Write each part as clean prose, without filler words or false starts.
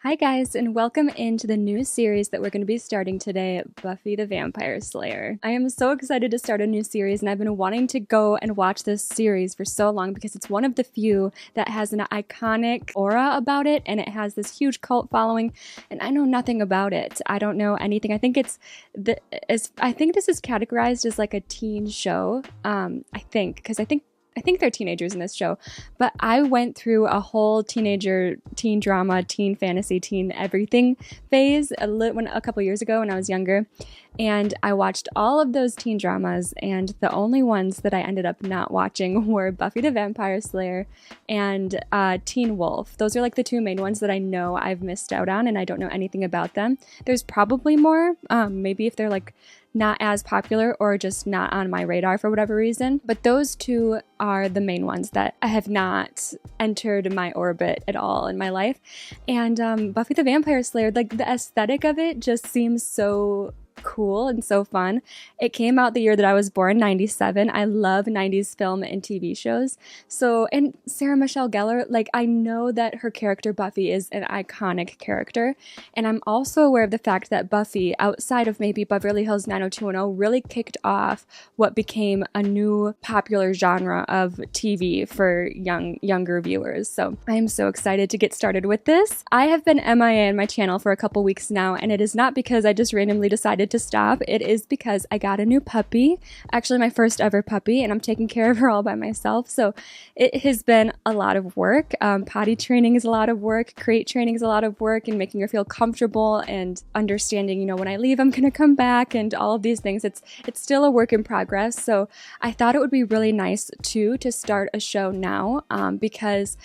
Hi guys, and welcome into the new series that we're going to be starting today, Buffy the Vampire Slayer. I am so excited to start a new series, and I've been wanting to go and watch this series for so long because it's one of the few that has an iconic aura about it, and it has this huge cult following, and I know nothing about it. I don't know anything. I think this is categorized as like a teen show. Because I think they're teenagers in this show, but I went through a whole teenager, teen drama, teen fantasy, teen everything phase a couple years ago when I was younger, and I watched all of those teen dramas, and the only ones that I ended up not watching were Buffy the Vampire Slayer and Teen Wolf. Those are like the two main ones that I know I've missed out on, and I don't know anything about them. There's probably more, maybe if they're like not as popular or just not on my radar for whatever reason. But those two are the main ones that I have not entered my orbit at all in my life. And Buffy the Vampire Slayer, like the aesthetic of it just seems so cool and so fun. It came out the year that I was born, 97. I love 90s film and TV shows. So, and Sarah Michelle Gellar, like I know that her character Buffy is an iconic character. And I'm also aware of the fact that Buffy, outside of maybe Beverly Hills 90210, really kicked off what became a new popular genre of TV for younger viewers. So I am so excited to get started with this. I have been MIA on my channel for a couple weeks now, and it is not because I just randomly decided to stop. It is because I got a new puppy, actually my first ever puppy, and I'm taking care of her all by myself. So it has been a lot of work. Potty training is a lot of work. Crate training is a lot of work, and making her feel comfortable and understanding, when I leave, I'm going to come back and all of these things. It's still a work in progress. So I thought it would be really nice too to start a show now because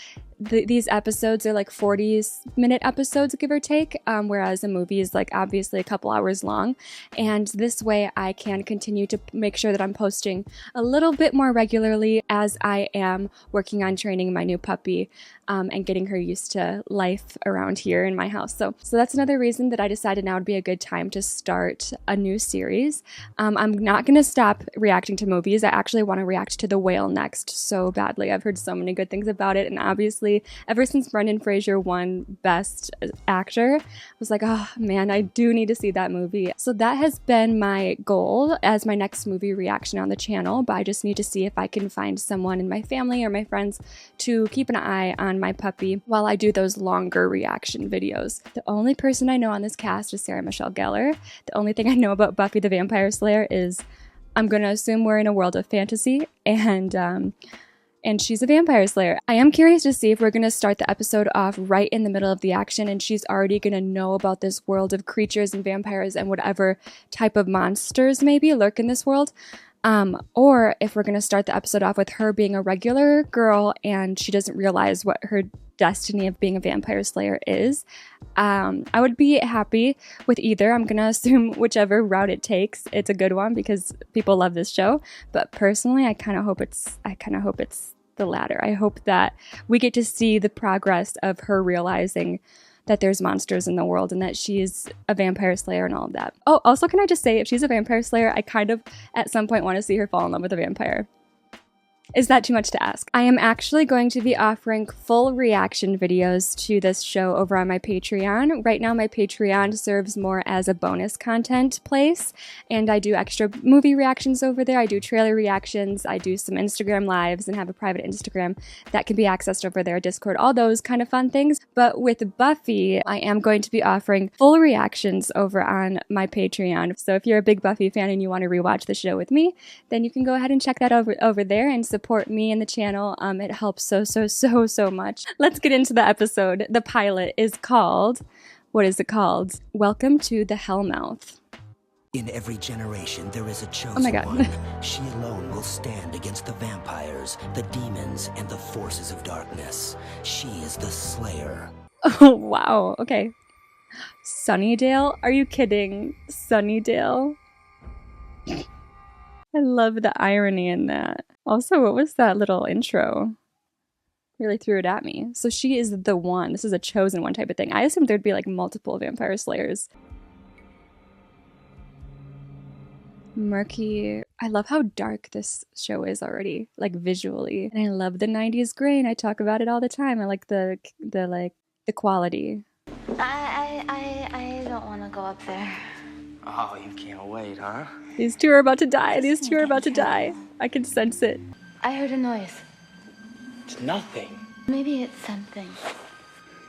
these episodes are like 40-minute episodes, give or take, whereas a movie is like obviously a couple hours long. And this way I can continue to make sure that I'm posting a little bit more regularly as I am working on training my new puppy and getting her used to life around here in my house. So that's another reason that I decided now would be a good time to start a new series. I'm not going to stop reacting to movies. I actually want to react to The Whale next so badly. I've heard so many good things about it, and obviously ever since Brendan Fraser won Best Actor, I was like, oh man, I do need to see that movie. So that has been my goal as my next movie reaction on the channel, but I just need to see if I can find someone in my family or my friends to keep an eye on my puppy while I do those longer reaction videos. The only person I know on this cast is Sarah Michelle Gellar. The only thing I know about Buffy the Vampire Slayer is I'm going to assume we're in a world of fantasy, and she's a vampire slayer. I am curious to see if we're going to start the episode off right in the middle of the action and she's already going to know about this world of creatures and vampires and whatever type of monsters maybe lurk in this world. Or if we're going to start the episode off with her being a regular girl and she doesn't realize what her destiny of being a vampire slayer is. I would be happy with either. I'm going to assume whichever route it takes, it's a good one because people love this show. But personally, I kind of hope it's the latter. I hope that we get to see the progress of her realizing that there's monsters in the world and that she's a vampire slayer and all of that. Oh, also, can I just say, if she's a vampire slayer, I kind of at some point want to see her fall in love with a vampire. Is that too much to ask? I am actually going to be offering full reaction videos to this show over on my Patreon. Right now, my Patreon serves more as a bonus content place, and I do extra movie reactions over there. I do trailer reactions. I do some Instagram lives and have a private Instagram that can be accessed over there, Discord, all those kind of fun things. But with Buffy, I am going to be offering full reactions over on my Patreon. So if you're a big Buffy fan and you want to rewatch the show with me, then you can go ahead and check that over there and support me and the channel. It helps so much. Let's get into the episode. The pilot is called, what is it called? Welcome to the Hellmouth. In every generation, there is a chosen Oh my God. one. She alone will stand against the vampires, the demons, and the forces of darkness. She is the Slayer. Oh, wow. Okay. Sunnydale? Are you kidding? Sunnydale? I love the irony in that. Also, what was that little intro? Really threw it at me. So she is the one. This is a chosen one type of thing. I assumed there'd be like multiple vampire slayers. Murky. I love how dark this show is already, like visually. And I love the 90s gray, and I talk about it all the time. I like the quality. I don't want to go up there. Oh, you can't wait, huh? These two are about to die. These two are about to die. I can sense it. I heard a noise. It's nothing. Maybe it's something.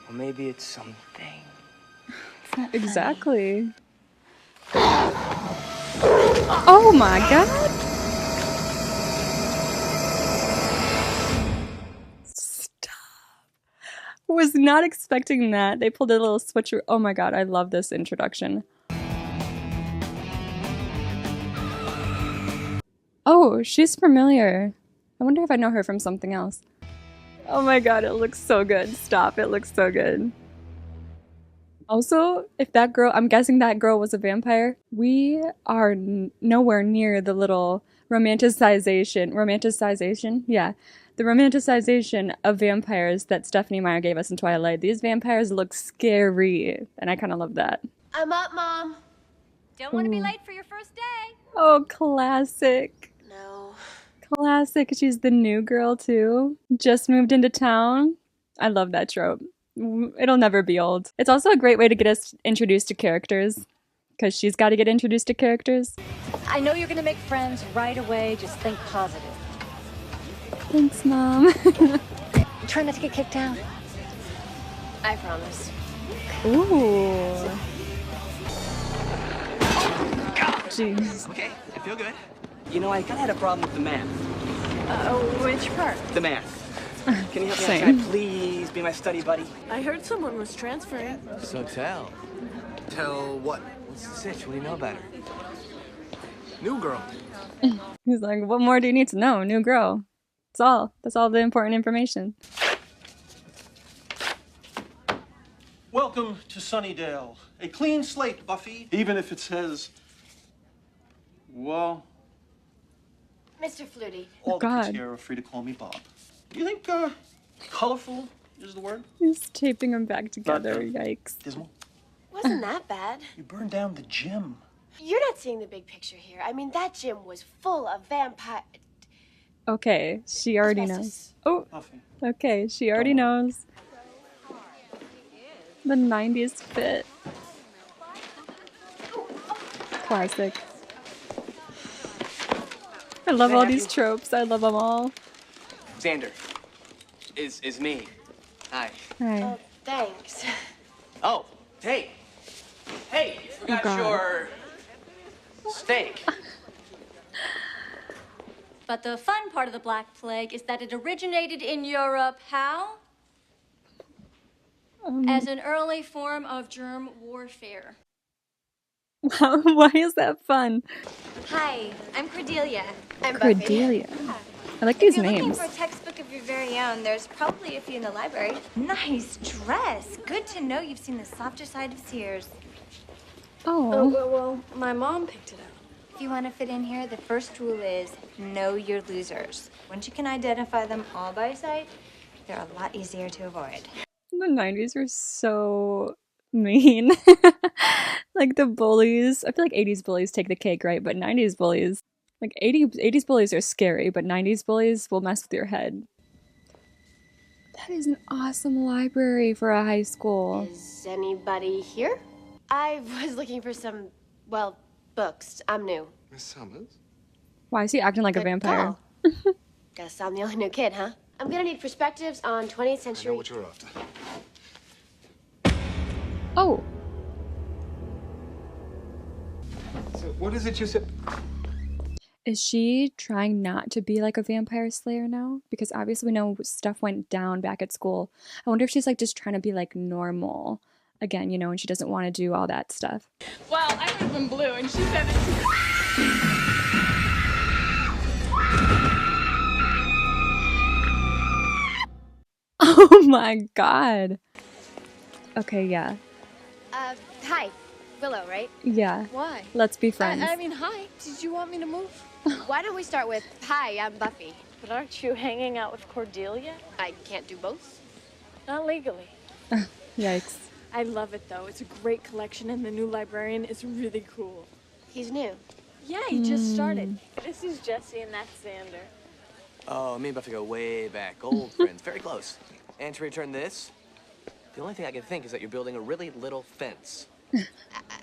Well, maybe it's something. It's not Exactly. Oh my god. Stop. Was not expecting that. They pulled a little switcher. Oh my god, I love this introduction. Oh, she's familiar. I wonder if I know her from something else. Oh my god, it looks so good. Stop, it looks so good. Also, if that girl, I'm guessing that girl was a vampire, we are nowhere near the little romanticization? Yeah. The romanticization of vampires that Stephenie Meyer gave us in Twilight. These vampires look scary, and I kind of love that. I'm up, Mom. Don't want to be late for your first day. Oh, classic. No. Classic. She's the new girl, too. Just moved into town. I love that trope. It'll never be old. It's also a great way to get us introduced to characters, because she's got to get introduced to characters. I know you're going to make friends right away. Just think positive. Thanks, Mom. Try not to get kicked out. I promise. Ooh. Jeez. Okay, I feel good. You know, I kind of had a problem with the math. Which part? The math. Can you help me out? Same. Can I please be my study buddy? I heard someone was transferring. So tell. Tell what? What's the sitch? What do you know about her? New girl. He's like, what more do you need to know? New girl. That's all. That's all the important information. Welcome to Sunnydale. A clean slate, Buffy. Even if it says, well, Mr. Flutie. all the God. kids here are free to call me Bob. Do you think colorful is the word? He's taping them back together. Yikes. Dismal? Wasn't that bad? You burned down the gym. You're not seeing the big picture here. I mean, that gym was full of vampire... Okay, she already knows. asbestos. Oh, Buffy. okay, she already knows. The 90s fit. Classic. I love all these tropes. I love them all. Xander. Is me. Hi. Hi. Oh, thanks. Oh, hey. Hey, you forgot God. your steak. But the fun part of the Black Plague is that it originated in Europe, how? As an early form of germ warfare. Why is that fun? Hi, I'm Cordelia. I'm Buffy. Cordelia. I like If these you're looking names. for a textbook of your very own, there's probably a few in the library. Nice dress. Good to know you've seen the softer side of Sears. Oh. Well, my mom picked it up. If you want to fit in here, the first rule is know your losers. Once you can identify them all by sight, they're a lot easier to avoid. The 90s were so mean. Like the bullies. I feel like 80s bullies take the cake, right? But 90s bullies, like 80s bullies are scary, but 90s bullies will mess with your head. That is an awesome library for a high school. Is anybody here? I was looking for some, well, books. I'm new. Miss Summers? Why is he acting like a Good vampire? call. Guess I'm the only new kid, huh? I'm gonna need perspectives on 20th I know century. what you're after. Oh. So what is it you said? Is she trying not to be like a vampire slayer now? Because obviously we know stuff went down back at school. I wonder if she's like just trying to be like normal again, you know, and she doesn't want to do all that stuff. Well, I live in blue, and she said that. Oh my god. Okay, yeah. Hi. Willow, right? Yeah. Why? Let's be friends. I mean, hi. Did you want me to move? Why don't we start with, hi, I'm Buffy. But aren't you hanging out with Cordelia? I can't do both. Not legally. Yikes. I love it, though. It's a great collection, and the new librarian is really cool. He's new. Yeah, he just started. This is Jesse, and that's Xander. Oh, me and Buffy go way back. Old friends. Very close. And to return this, The only thing I can think is that you're building a really little fence.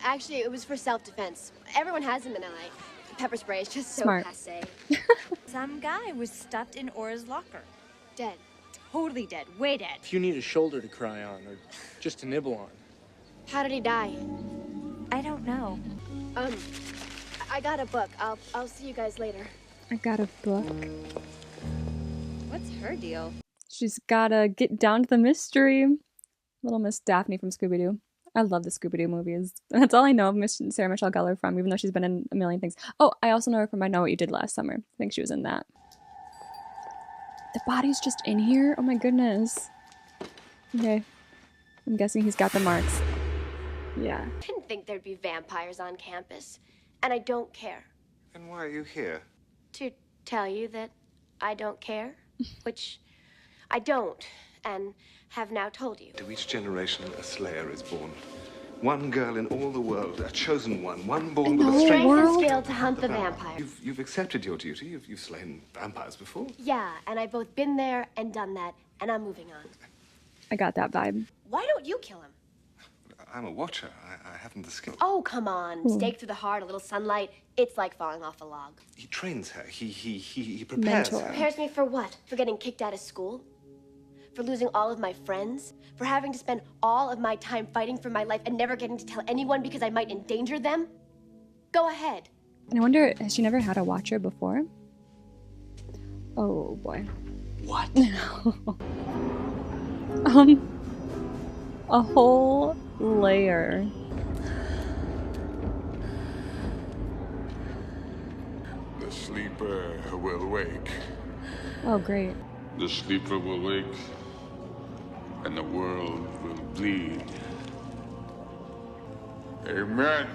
Actually, it was for self-defense. Everyone has them in LA. Pepper spray is just so Smart. passé. Some guy was stuffed in Aura's locker. Dead. Totally dead. Way dead. If you need a shoulder to cry on, or just to nibble on. How did he die? I don't know. I got a book. I'll see you guys later. I got a book. What's her deal? She's gotta get down to the mystery. Little Miss Daphne from Scooby-Doo. I love the Scooby-Doo movies. That's all I know of Miss Sarah Michelle Gellar from, even though she's been in a million things. Oh, I also know her from I Know What You Did Last Summer. I think she was in that. The body's just in here? Oh my goodness. Okay. I'm guessing he's got the marks. Yeah. I didn't think there'd be vampires on campus. And I don't care. And why are you here? To tell you that I don't care. Which I don't. And have now told you. To each generation, a slayer is born. One girl in all the world, a chosen one born with a strength and skill to hunt the vampire. You've accepted your duty. You've slain vampires before. Yeah, and I've both been there and done that, and I'm moving on. I got that vibe. Why don't you kill him? I'm a watcher. I haven't the skill. Oh, come on. Stake through the heart, a little sunlight. It's like falling off a log. He trains her. He prepares her. Prepares me for what? For getting kicked out of school? For losing all of my friends? For having to spend all of my time fighting for my life and never getting to tell anyone because I might endanger them? Go ahead. And I wonder, has she never had a watcher before? Oh boy. What? A whole layer. The sleeper will wake. Oh, great. The sleeper will wake, and the world will bleed. Amen.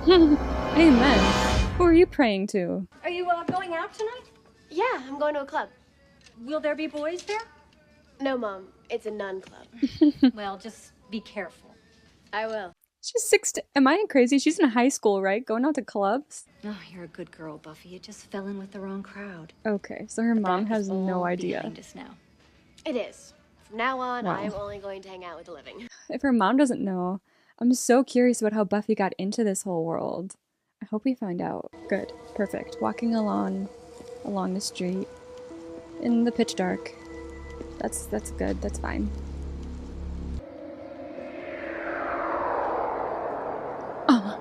Amen. Who are you praying to? Are you going out tonight? Yeah, I'm going to a club. Will there be boys there? No, Mom. It's a nun club. Well, just be careful. I will. She's 16. Am I crazy? She's in high school, right? Going out to clubs? Oh, you're a good girl, Buffy. You just fell in with the wrong crowd. Okay, so her mom has no idea. Behind us now. It is. From now on, Wow. I'm only going to hang out with the living. If her mom doesn't know, I'm so curious about how Buffy got into this whole world. I hope we find out. Good. Perfect. Walking along the street in the pitch dark. That's good. That's fine. Oh.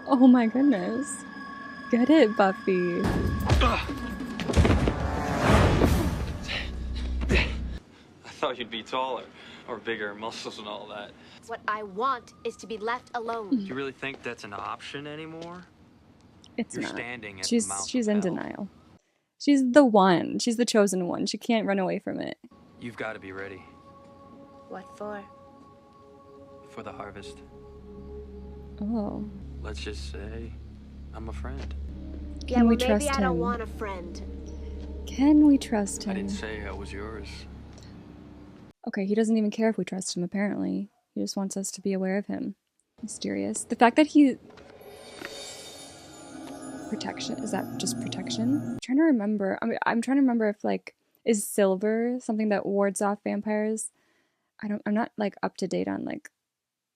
Oh my goodness. Get it, Buffy. I thought you'd be taller, or bigger, muscles and all that. What I want is to be left alone. Do you really think that's an option anymore? It's You're not. standing at She's the mouth she's of in hell. denial. She's the one. She's the chosen one. She can't run away from it. You've got to be ready What for? for the harvest. Oh. Let's just say I'm a friend. Yeah, Can well, we maybe trust I don't him? want a friend. Can we trust I him? didn't say I was yours. Okay, he doesn't even care if we trust him, apparently. He just wants us to be aware of him. Mysterious. The fact that he... Protection. Is that just protection? I'm trying to remember. I'm trying to remember if, like, is silver something that wards off vampires? I'm not, like, up to date on, like,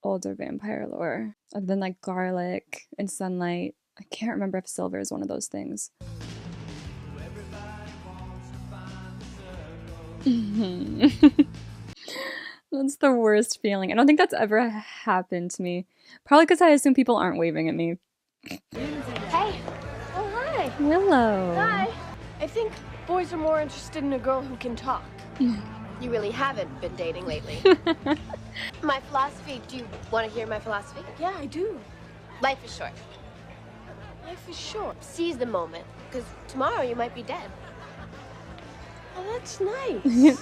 older vampire lore. Other than, like, garlic and sunlight. I can't remember if silver is one of those things. That's the worst feeling. I don't think that's ever happened to me. Probably because I assume people aren't waving at me. Hey. Oh, hi. Willow. Hi. I think boys are more interested in a girl who can talk. You really haven't been dating lately. My philosophy, do you want to hear my philosophy? Yeah, I do. Life is short. Life is short. Seize the moment, because tomorrow you might be dead. Oh, that's nice.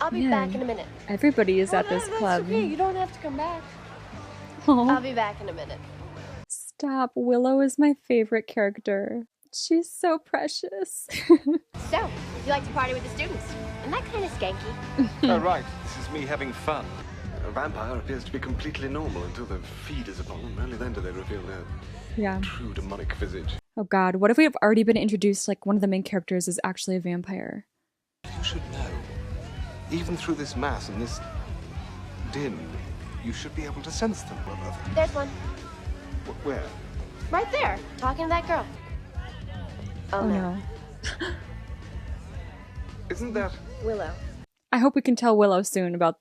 I'll be Man, back in a minute. Everybody is at this That's club. okay. You don't have to come back. Aw. I'll be back in a minute. Stop. Willow is my favorite character. She's so precious. So, you like to party with the students? Isn't that kind of skanky? Oh, right. This is me having fun. A vampire appears to be completely normal until the feed is upon them. Only then do they reveal their Yeah. true demonic visage. Oh god, what if we have already been introduced, like one of the main characters is actually a vampire? You should know. Even through this mass and this din, you should be able to sense them, brother. There's one. Where? Right there, talking to that girl. Oh no. Isn't that Willow? I hope we can tell Willow soon about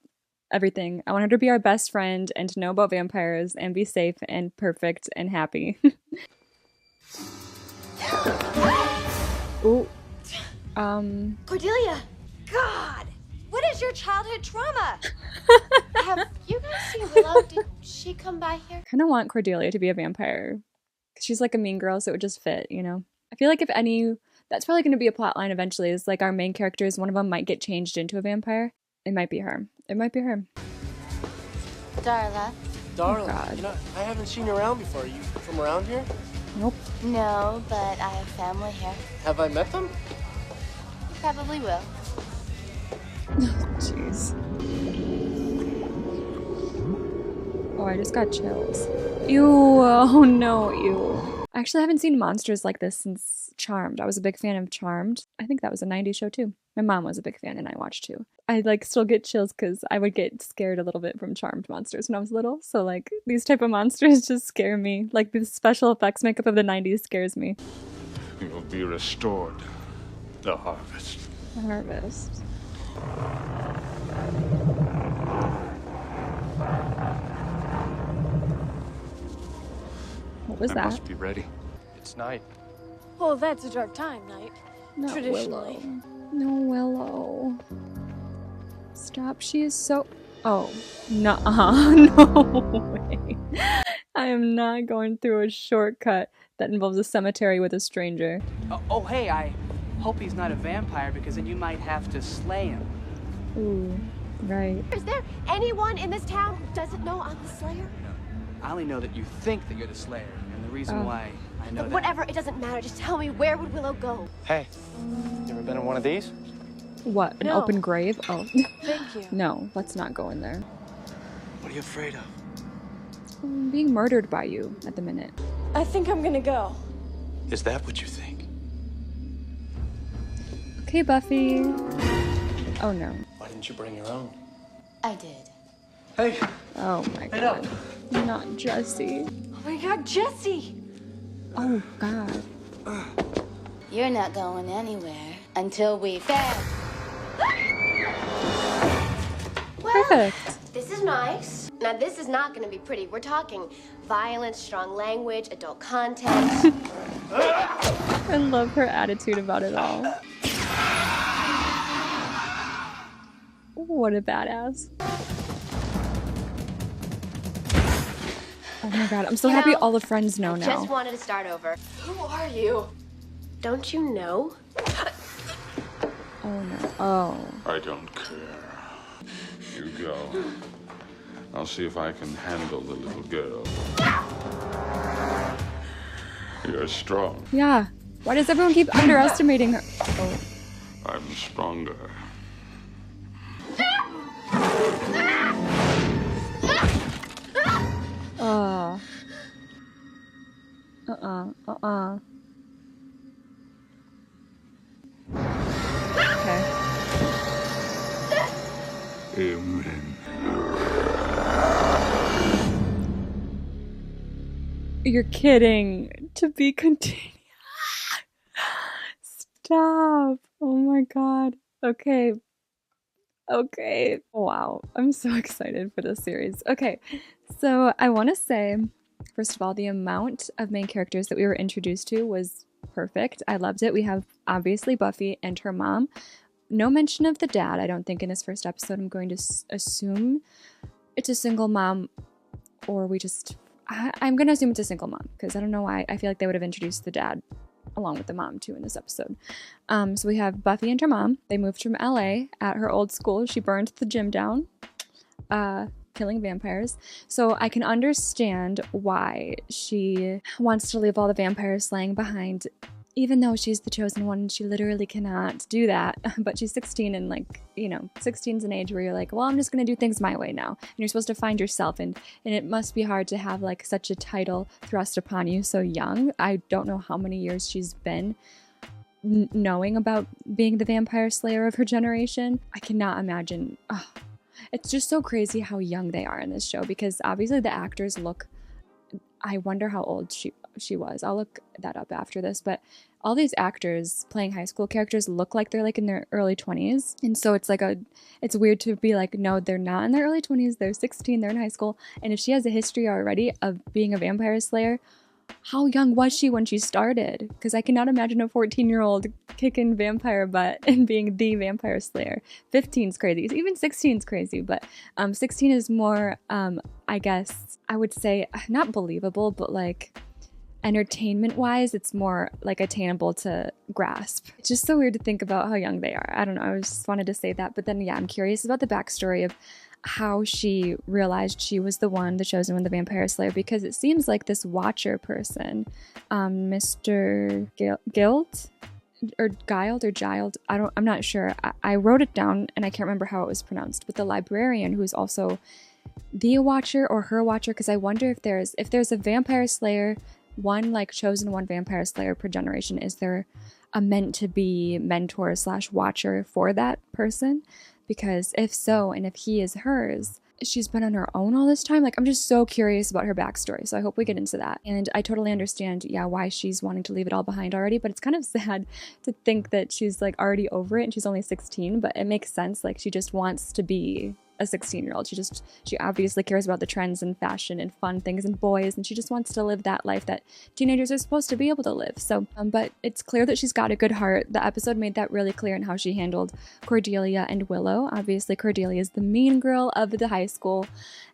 everything. I want her to be our best friend and to know about vampires and be safe and perfect and happy. Ooh. Cordelia! God! What is your childhood trauma? Have you guys seen Willow? Did she come by here? Kind of want Cordelia to be a vampire. 'Cause she's like a mean girl, so it would just fit, you know? I feel like if any... That's probably going to be a plot line eventually, is like our main characters, one of them might get changed into a vampire. It might be her. It might be her. Darla. Darling, God. you know, I haven't seen you around before. Are you from around here? Nope. No, but I have family here. Have I met them? You probably will. Jeez. Oh, I just got chills. Ew. Oh no, ew. I actually haven't seen monsters like this since Charmed. I was a big fan of Charmed. I think that was a 90s show too. My mom was a big fan and I watched too. I like still get chills because I would get scared a little bit from Charmed monsters when I was little. So like these type of monsters just scare me. Like the special effects makeup of the 90s scares me. You will be restored. The harvest. The harvest. What was I that? must be ready. It's night. Oh, that's a dark time, Night. Not Traditionally. Willow. No, Willow. Stop. She is so... Oh. Nuh-uh. No way. I am not going through a shortcut that involves a cemetery with a stranger. Oh, hey, I hope he's not a vampire because then you might have to slay him. Ooh. Right. Is there anyone in this town who doesn't know I'm the Slayer? I only know that you think that you're the Slayer, and the reason why I know that... Whatever, it doesn't matter. Just tell me, where would Willow go? Hey, you ever been in one of these? What? An No. open grave? Oh. Thank you. No, let's not go in there. What are you afraid of? I'm being murdered by you at the minute. I think I'm gonna go. Is that what you think? Okay, Buffy. Oh no. Why didn't you bring your own? I did. Hey, Oh my hey, no. god. Not Jesse. Oh my god, Jesse! Oh god. You're not going anywhere until we fed. Well, Perfect. this is nice. Now, this is not going to be pretty. We're talking violence, strong language, adult content. I love her attitude about it all. What a badass. Oh my god, I'm so happy all the friends know now. Just wanted to start over. Who are you? Don't you know? Oh no. Oh. I don't care. You go. I'll see if I can handle the little girl. You're strong. Yeah. Why does everyone keep underestimating her? Oh. I'm stronger. Okay. Amen. You're kidding. To be continued. Stop. Oh my god. Okay. Okay. Wow. I'm so excited for this series. Okay. So I want to say, first of all, the amount of main characters that we were introduced to was perfect. I loved it. We have obviously Buffy and her mom. No mention of the dad, I don't think, in this first episode. I'm going to assume it's a single mom, or we just... I'm going to assume it's a single mom, because I don't know why. I feel like they would have introduced the dad along with the mom, too, in this episode. So we have Buffy and her mom. They moved from LA at her old school. She burned the gym down, killing vampires. So I can understand why she wants to leave all the vampire slaying behind, even though she's the chosen one and she literally cannot do that. But she's 16 and, like, you know, 16 is an age where you're like, well, I'm just going to do things my way now. And you're supposed to find yourself. And it must be hard to have, like, such a title thrust upon you so young. I don't know how many years she's been knowing about being the vampire slayer of her generation. I cannot imagine. Oh, it's just so crazy how young they are in this show, because obviously the actors look, I wonder how old she was. I'll look that up after this, but all these actors playing high school characters look like they're like in their early 20s. And so it's like it's weird to be like, no, they're not in their early 20s. They're 16, they're in high school. And if she has a history already of being a vampire slayer, how young was she when she started? Because I cannot imagine a 14-year-old kicking vampire butt and being the vampire slayer. 15 is crazy. Even 16 is crazy, but 16 is more, I guess, I would say, not believable, but like entertainment-wise, it's more like attainable to grasp. It's just so weird to think about how young they are. I don't know. I just wanted to say that. But then, yeah, I'm curious about the backstory of how she realized she was the chosen one, the vampire slayer, because it seems like this watcher person, Mr. Gild or Gild, I'm not sure. I wrote it down and I can't remember how it was pronounced, but the librarian, who's also the watcher or her watcher, because I wonder if there's a vampire slayer, one like chosen one vampire slayer per generation, is there a meant to be mentor / watcher for that person? Because if so, and if he is hers, she's been on her own all this time. Like, I'm just so curious about her backstory. So I hope we get into that. And I totally understand, yeah, why she's wanting to leave it all behind already. But it's kind of sad to think that she's like already over it and she's only 16. But it makes sense. Like, she just wants to be a 16-year-old. She obviously cares about the trends and fashion and fun things and boys, and she just wants to live that life that teenagers are supposed to be able to live. So, but it's clear that she's got a good heart. The episode made that really clear in how she handled Cordelia and Willow. Obviously, Cordelia is the mean girl of the high school,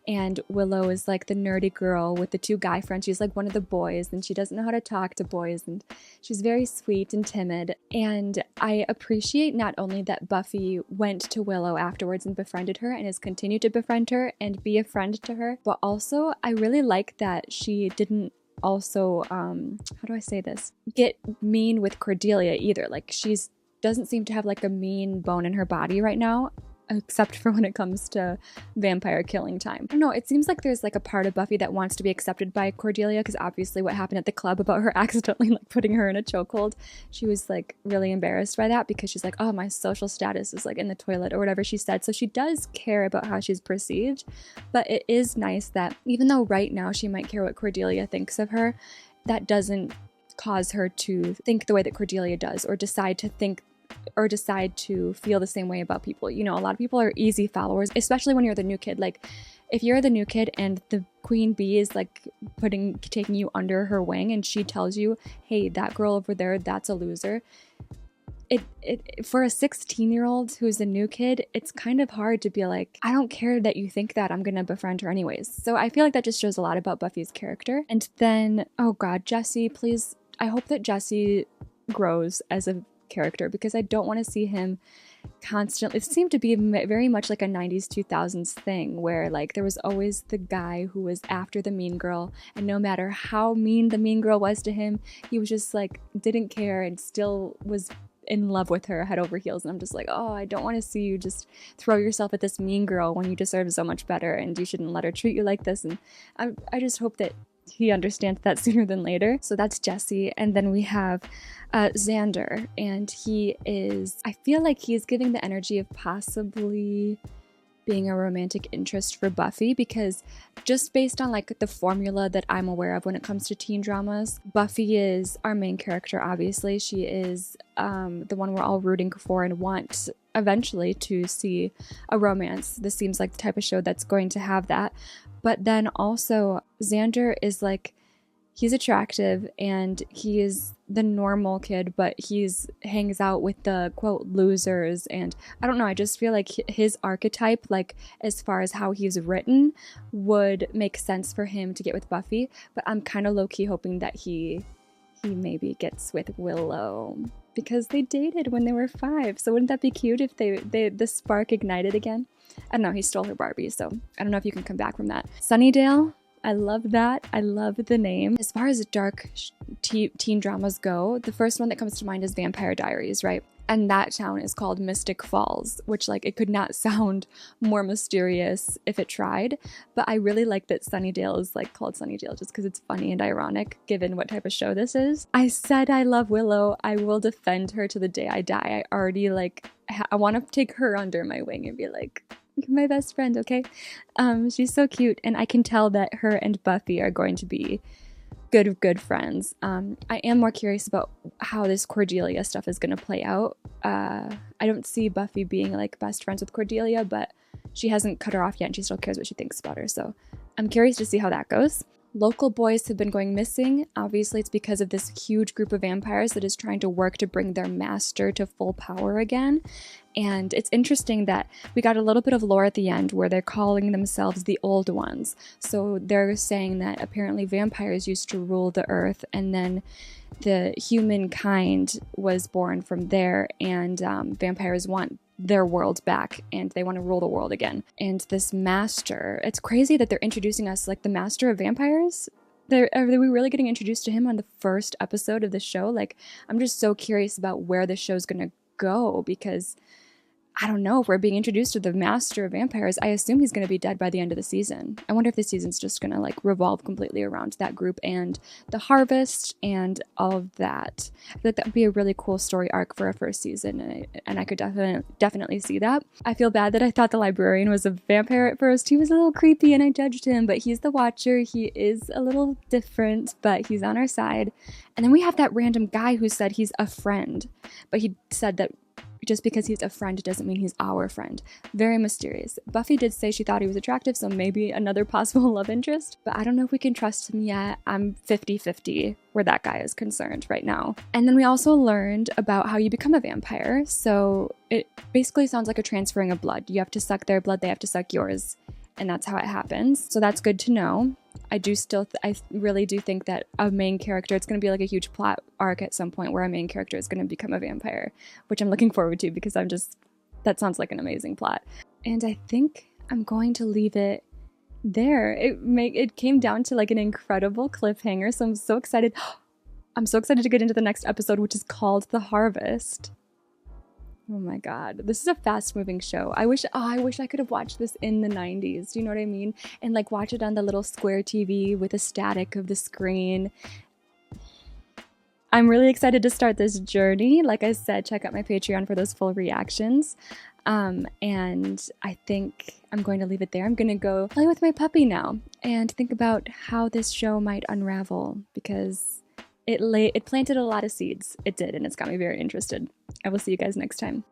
and Willow is like the nerdy girl with the two guy friends. She's like one of the boys, and she doesn't know how to talk to boys, and she's very sweet and timid. And I appreciate not only that Buffy went to Willow afterwards and befriended her and has continued to befriend her and be a friend to her, but also I really like that she didn't also, how do I say this, get mean with Cordelia either. Like, doesn't seem to have like a mean bone in her body right now, except for when it comes to vampire killing time. I don't know, it seems like there's like a part of Buffy that wants to be accepted by Cordelia, because obviously what happened at the club about her accidentally like putting her in a chokehold, she was like really embarrassed by that, because she's like, oh, my social status is like in the toilet or whatever she said. So she does care about how she's perceived, but it is nice that even though right now she might care what Cordelia thinks of her, that doesn't cause her to think the way that Cordelia does, or decide to feel the same way about people. You know, a lot of people are easy followers, especially when you're the new kid. Like, if you're the new kid and the queen bee is like taking you under her wing and she tells you, hey, that girl over there, that's a loser. For a 16-year-old who's a new kid, it's kind of hard to be like, I don't care that you think that, I'm gonna befriend her anyways. So I feel like that just shows a lot about Buffy's character. And then, oh god, Jesse, please, I hope that Jesse grows as a character, because I don't want to see him constantly. It seemed to be very much like a 90s 2000s thing, where like there was always the guy who was after the mean girl, and no matter how mean the mean girl was to him, he was just like didn't care and still was in love with her head over heels. And I'm just like, oh, I don't want to see you just throw yourself at this mean girl when you deserve so much better, and you shouldn't let her treat you like this. And I just hope that he understands that sooner than later. So that's Jesse. And then we have Xander, and I feel like he's giving the energy of possibly being a romantic interest for Buffy, because just based on like the formula that I'm aware of when it comes to teen dramas, Buffy is our main character. Obviously, she is the one we're all rooting for and want eventually to see a romance. This seems like the type of show that's going to have that. But then also Xander is like, he's attractive and he is the normal kid, but hangs out with the quote losers. And I don't know, I just feel like his archetype, like as far as how he's written, would make sense for him to get with Buffy. But I'm kind of low-key hoping that he maybe gets with Willow, because they dated when they were 5. So wouldn't that be cute if the spark ignited again? I don't know, he stole her Barbie, so I don't know if you can come back from that. Sunnydale, I love that. I love the name. As far as dark teen dramas go, the first one that comes to mind is Vampire Diaries, right? And that town is called Mystic Falls, which like it could not sound more mysterious if it tried. But I really like that Sunnydale is like called Sunnydale just because it's funny and ironic given what type of show this is. I said I love Willow. I will defend her to the day I die. I already like, I want to take her under my wing and be like, you're my best friend, okay? She's so cute, and I can tell that her and Buffy are going to be good friends. I am more curious about how this Cordelia stuff is going to play out. I don't see Buffy being like best friends with Cordelia, but she hasn't cut her off yet and she still cares what she thinks about her. So I'm curious to see how that goes. Local boys have been going missing. Obviously, it's because of this huge group of vampires that is trying to work to bring their master to full power again. And it's interesting that we got a little bit of lore at the end where they're calling themselves the Old Ones. So they're saying that apparently vampires used to rule the earth, and then the humankind was born from there, and vampires want their world back and they want to rule the world again. And this master, it's crazy that they're introducing us like the master of vampires. Are we really getting introduced to him on the first episode of the show? Like, I'm just so curious about where the show's gonna go, because I don't know if we're being introduced to the master of vampires. I assume he's going to be dead by the end of the season. I wonder if the season's just going to like revolve completely around that group and the harvest and all of that. I feel like that would be a really cool story arc for a first season, and I could definitely see that. I feel bad that I thought the librarian was a vampire at first. He was a little creepy and I judged him, but he's the Watcher. He is a little different, but he's on our side. And then we have that random guy who said he's a friend, but he said that just because he's a friend doesn't mean he's our friend. Very mysterious. Buffy did say she thought he was attractive, so maybe another possible love interest, but I don't know if we can trust him yet. I'm 50-50 where that guy is concerned right now. And then we also learned about how you become a vampire. So it basically sounds like a transferring of blood. You have to suck their blood, they have to suck yours, and that's how it happens. So that's good to know. I really do think that a main character, it's going to be like a huge plot arc at some point where a main character is going to become a vampire, which I'm looking forward to because that sounds like an amazing plot. And I think I'm going to leave it there. It came down to like an incredible cliffhanger, so I'm so excited. I'm so excited to get into the next episode, which is called The Harvest. Oh my god, this is a fast-moving show. I wish I could have watched this in the 90s. Do you know what I mean? And like watch it on the little square TV with the static of the screen. I'm really excited to start this journey. Like I said, check out my Patreon for those full reactions. And I think I'm going to leave it there. I'm going to go play with my puppy now and think about how this show might unravel, because it planted a lot of seeds. It did, and it's got me very interested. I will see you guys next time.